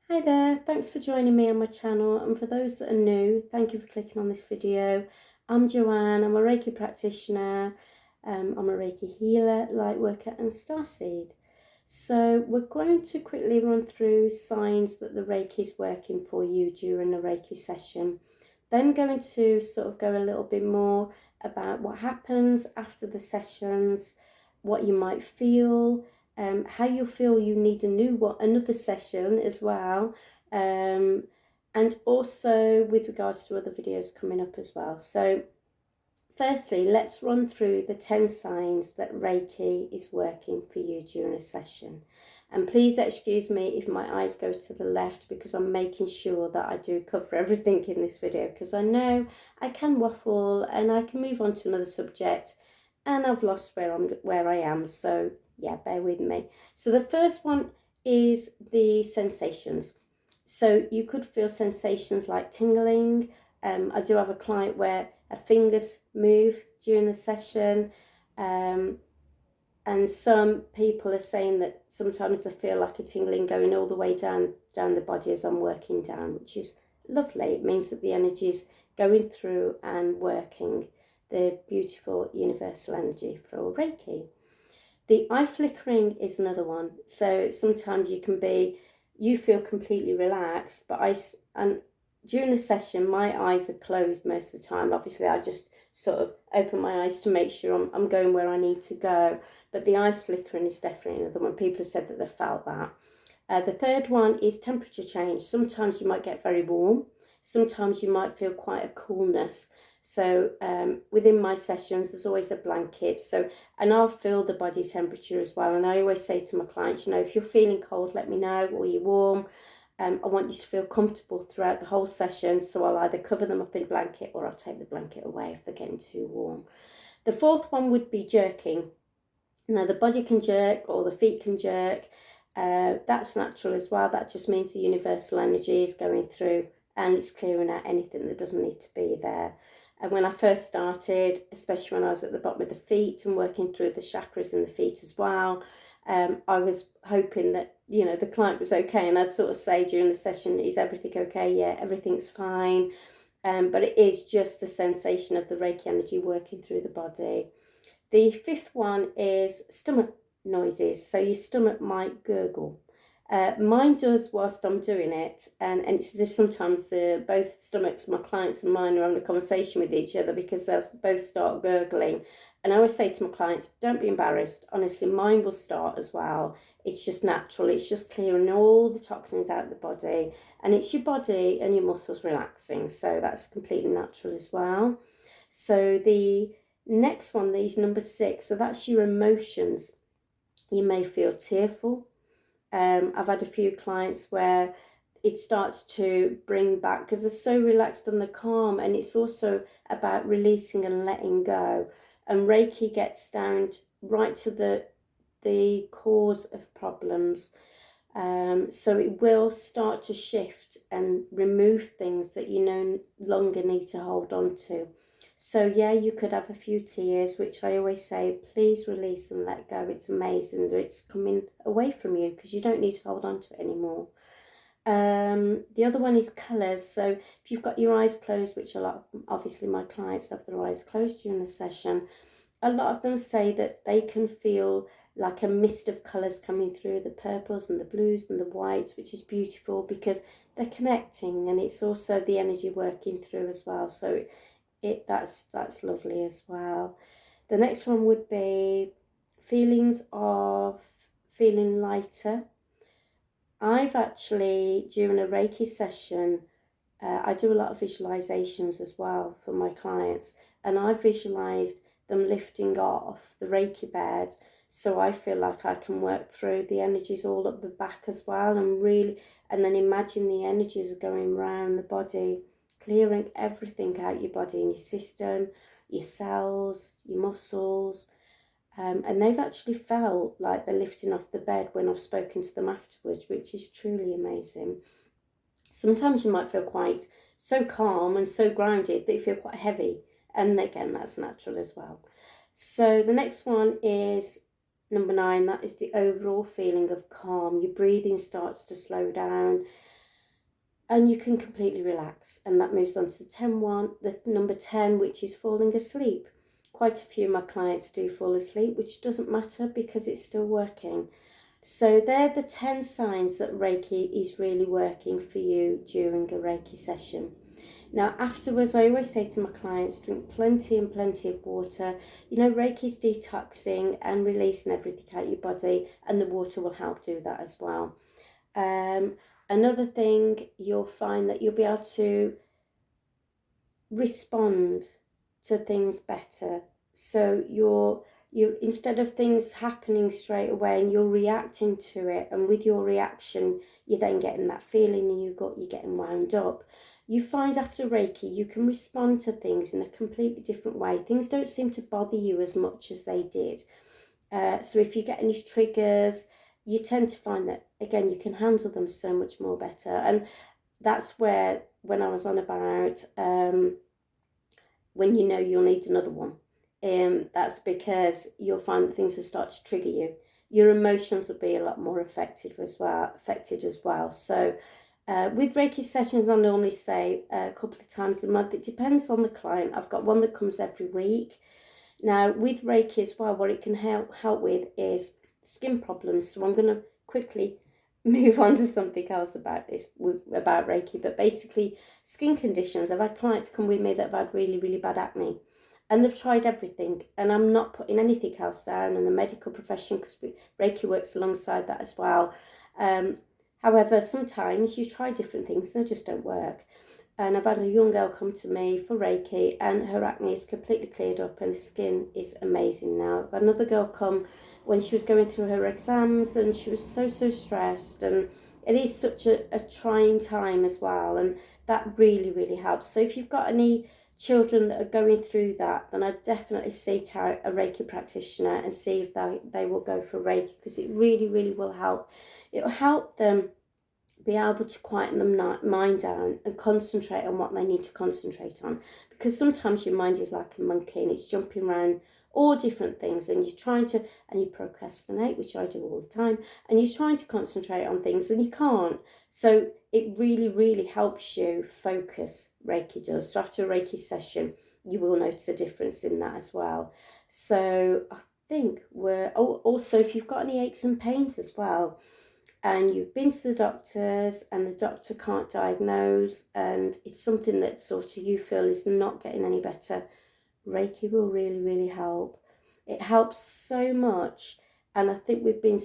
Hi there, thanks for joining me on my channel, and for those that are new, thank you for clicking on this video. I'm Joanne, I'm a Reiki practitioner, I'm a Reiki healer, light worker and starseed. So we're going to quickly run through signs that the Reiki is working for you during a Reiki session. Then going to sort of go a little bit more about what happens after the sessions, what you might feel, how you feel you need another session as well, and also with regards to other videos coming up as well. So firstly, let's run through the 10 signs that Reiki is working for you during a session. And please excuse me if my eyes go to the left, because I'm making sure that I do cover everything in this video, because I know I can waffle and I can move on to another subject and I've lost where I am. So yeah, bear with me. So the first one is the sensations. So you could feel sensations like tingling. I do have a client where her fingers move during the session. And some people are saying that sometimes they feel like a tingling going all the way down the body as I'm working down, which is lovely. It means that the energy is going through and working, the beautiful universal energy for Reiki. The eye flickering is another one. So sometimes you feel completely relaxed, but and during the session, my eyes are closed most of the time. Obviously, I just sort of open my eyes to make sure I'm going where I need to go. But the eyes flickering is definitely another one. People have said that they felt that. The third one is temperature change. Sometimes you might get very warm. Sometimes you might feel quite a coolness. So within my sessions, there's always a blanket. And I'll feel the body temperature as well. And I always say to my clients, if you're feeling cold, let me know, or you're warm. I want you to feel comfortable throughout the whole session. So I'll either cover them up in a blanket or I'll take the blanket away if they're getting too warm. The fourth one would be jerking. Now the body can jerk or the feet can jerk. That's natural as well. That just means the universal energy is going through and it's clearing out anything that doesn't need to be there. And when I first started, especially when I was at the bottom of the feet and working through the chakras in the feet as well, I was hoping that, the client was okay. And I'd sort of say during the session, is everything okay? Yeah, everything's fine. But it is just the sensation of the Reiki energy working through the body. The fifth one is stomach noises. So your stomach might gurgle. Mine does whilst I'm doing it, and it's as if sometimes both stomachs, my clients and mine, are having a conversation with each other because they'll both start gurgling. And I always say to my clients, don't be embarrassed. Honestly, mine will start as well. It's just natural. It's just clearing all the toxins out of the body, and it's your body and your muscles relaxing. So that's completely natural as well. So the next one, these number 6, so that's your emotions. You may feel tearful. I've had a few clients where it starts to bring back, because they're so relaxed and they're calm, and it's also about releasing and letting go. And Reiki gets down right to the cause of problems. So it will start to shift and remove things that you no longer need to hold on to. So yeah, you could have a few tears, which I always say, please release and let go. It's amazing that it's coming away from you because you don't need to hold on to it anymore. The other one is colours. So if you've got your eyes closed, which obviously my clients have their eyes closed during the session, a lot of them say that they can feel like a mist of colours coming through, the purples and the blues and the whites, which is beautiful because they're connecting, and it's also the energy working through as well. So that's lovely as well. The next one would be feelings of feeling lighter. I've actually, during a Reiki session, I do a lot of visualizations as well for my clients, and I visualized them lifting off the Reiki bed, so I feel like I can work through the energies all up the back as well, and then imagine the energies are going around the body, clearing everything out your body and your system, your cells, your muscles. And they've actually felt like they're lifting off the bed when I've spoken to them afterwards, which is truly amazing. Sometimes you might feel quite so calm and so grounded that you feel quite heavy. And again, that's natural as well. So the next one is number 9. That is the overall feeling of calm. Your breathing starts to slow down. and you can completely relax. And that moves on to the number 10, which is falling asleep. Quite a few of my clients do fall asleep, which doesn't matter because it's still working. So they're the 10 signs that Reiki is really working for you during a Reiki session. Now, afterwards, I always say to my clients, drink plenty and plenty of water. You know, Reiki's detoxing and releasing everything out of your body, and the water will help do that as well. Another thing, you'll find that you'll be able to respond to things better. So you're instead of things happening straight away and you're reacting to it, and with your reaction, you're then getting that feeling and you're getting wound up. You find after Reiki, you can respond to things in a completely different way. Things don't seem to bother you as much as they did. So if you get any triggers, you tend to find that, again, you can handle them so much more better. And that's where, when I was on about when you know you'll need another one, that's because you'll find that things will start to trigger you. Your emotions will be a lot more affected as well. So with Reiki sessions, I normally say a couple of times a month. It depends on the client. I've got one that comes every week. Now, with Reiki as well, what it can help with is skin problems. So I'm going to quickly move on to something else about Reiki. But basically, skin conditions. I've had clients come with me that have had really, really bad acne. And they've tried everything. And I'm not putting anything else down in the medical profession, because Reiki works alongside that as well. However, sometimes you try different things and they just don't work. And I've had a young girl come to me for Reiki, and her acne is completely cleared up and the skin is amazing now. I've had another girl come when she was going through her exams, and she was so stressed, and it is such a trying time as well, and that really, really helps. So if you've got any children that are going through that, then I'd definitely seek out a Reiki practitioner and see if they will go for Reiki, because it really, really will help. It will help them be able to quieten them mind down and concentrate on what they need to concentrate on, because sometimes your mind is like a monkey and it's jumping around all different things, and you procrastinate, which I do all the time, and you're trying to concentrate on things and you can't. So it really, really helps you focus. Reiki does. So after a Reiki session, you will notice a difference in that as well. So I think also, if you've got any aches and pains as well, and you've been to the doctors and the doctor can't diagnose, and it's something that sort of you feel is not getting any better, Reiki will really, really help. It helps so much. And I think we've been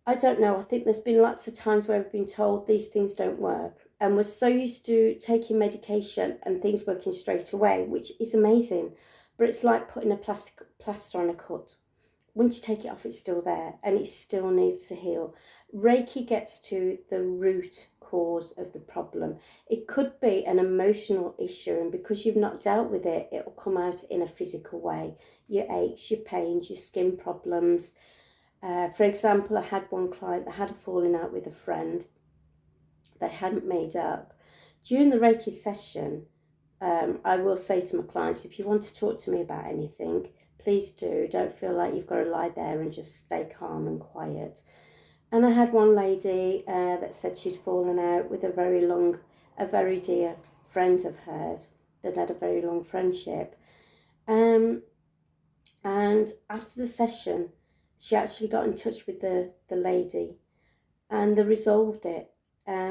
I don't know, I think there's been lots of times where we've been told these things don't work, and we're so used to taking medication and things working straight away, which is amazing, but it's like putting a plaster on a cut. Once you take it off, it's still there and it still needs to heal. Reiki gets to the root cause of the problem. It could be an emotional issue, and because you've not dealt with it, it will come out in a physical way. Your aches, your pains, your skin problems. For example, I had one client that had a falling out with a friend. They hadn't made up. During the Reiki session, I will say to my clients, if you want to talk to me about anything, please do. Don't feel like you've got to lie there and just stay calm and quiet. And I had one lady that said she'd fallen out with a very dear friend of hers that had a very long friendship. And after the session, she actually got in touch with the lady, and they resolved it.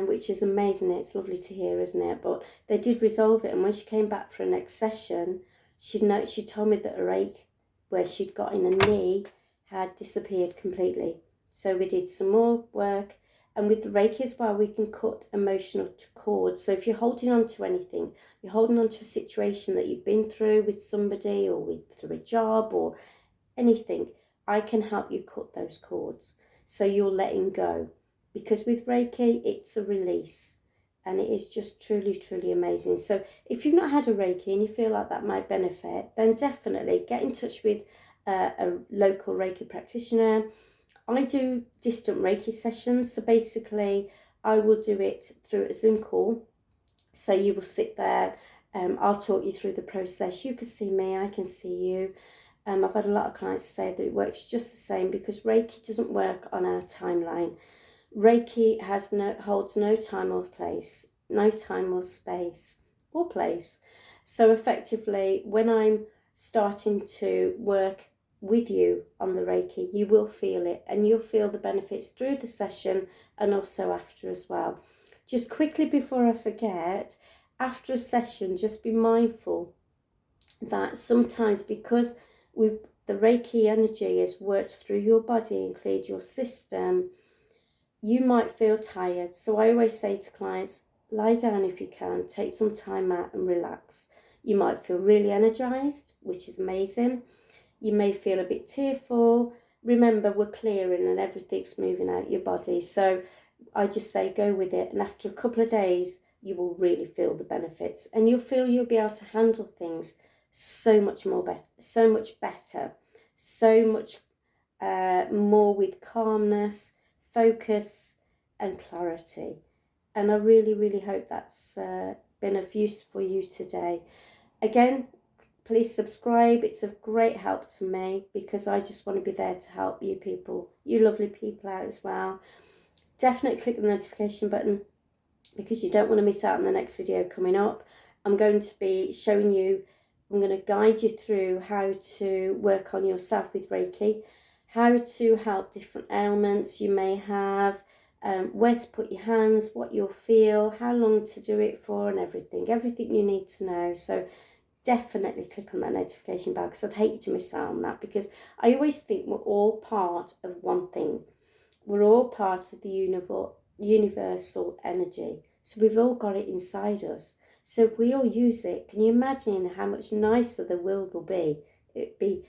Which is amazing. It's lovely to hear, isn't it? But they did resolve it, and when she came back for a next session, she told me that her ache where she'd got in her knee had disappeared completely. So we did some more work, and with the Reiki as well, we can cut emotional cords. So if you're holding on to anything, you're holding on to a situation that you've been through with somebody, or through a job or anything, I can help you cut those cords so you're letting go. Because with Reiki, it's a release, and it is just truly, truly amazing. So if you've not had a Reiki and you feel like that might benefit, then definitely get in touch with a local Reiki practitioner. I do distant Reiki sessions. So basically, I will do it through a Zoom call. So you will sit there, I'll talk you through the process. You can see me, I can see you. I've had a lot of clients say that it works just the same, because Reiki doesn't work on our timeline. Reiki holds no time or place, no time or space or place. So effectively, when I'm starting to work with you on the Reiki, you will feel it, and you'll feel the benefits through the session and also after as well. Just quickly before I forget, after a session, just be mindful that sometimes, because the Reiki energy has worked through your body and cleared your system, you might feel tired. So I always say to clients, lie down if you can, take some time out and relax. You might feel really energized, which is amazing. You may feel a bit tearful. Remember, we're clearing and everything's moving out your body. So I just say go with it. And after a couple of days, you will really feel the benefits, and you'll feel you'll be able to handle things so much better, so much more with calmness, focus and clarity. And I really, really hope that's been of use for you today. Again, please subscribe. It's of great help to me, because I just want to be there to help you people, you lovely people out as well. Definitely click the notification button, because you don't want to miss out on the next video coming up. I'm going to be showing you, I'm going to guide you through how to work on yourself with Reiki, how to help different ailments you may have, where to put your hands, what you'll feel, how long to do it for, and everything you need to know. So definitely click on that notification bell, because I'd hate you to miss out on that, because I always think we're all part of one thing. We're all part of the universal energy. So we've all got it inside us. So if we all use it, can you imagine how much nicer the world will be? It'd be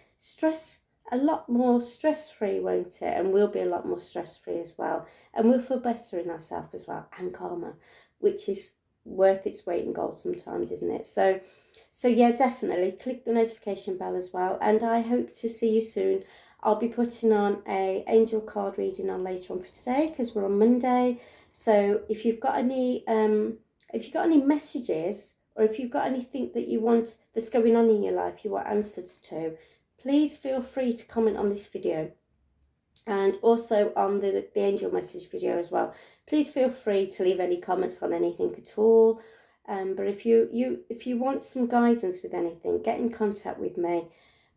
a lot more stress-free, won't it? And we'll be a lot more stress-free as well. And we'll feel better in ourselves as well, and calmer, which is worth its weight in gold sometimes, isn't it? So yeah, definitely click the notification bell as well. And I hope to see you soon. I'll be putting on a angel card reading on later on for today, because we're on Monday. So if you've got any messages, or if you've got anything that you want that's going on in your life you want answers to, please feel free to comment on this video, and also on the angel message video as well. Please feel free to leave any comments on anything at all. But if you want some guidance with anything, get in contact with me.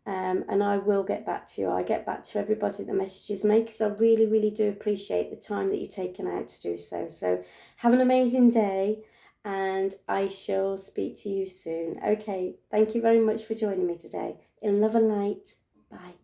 And I will get back to you. I get back to everybody that messages me, because I really, really do appreciate the time that you've taken out to do so. So have an amazing day, and I shall speak to you soon. Okay, thank you very much for joining me today. In love and light. Bye.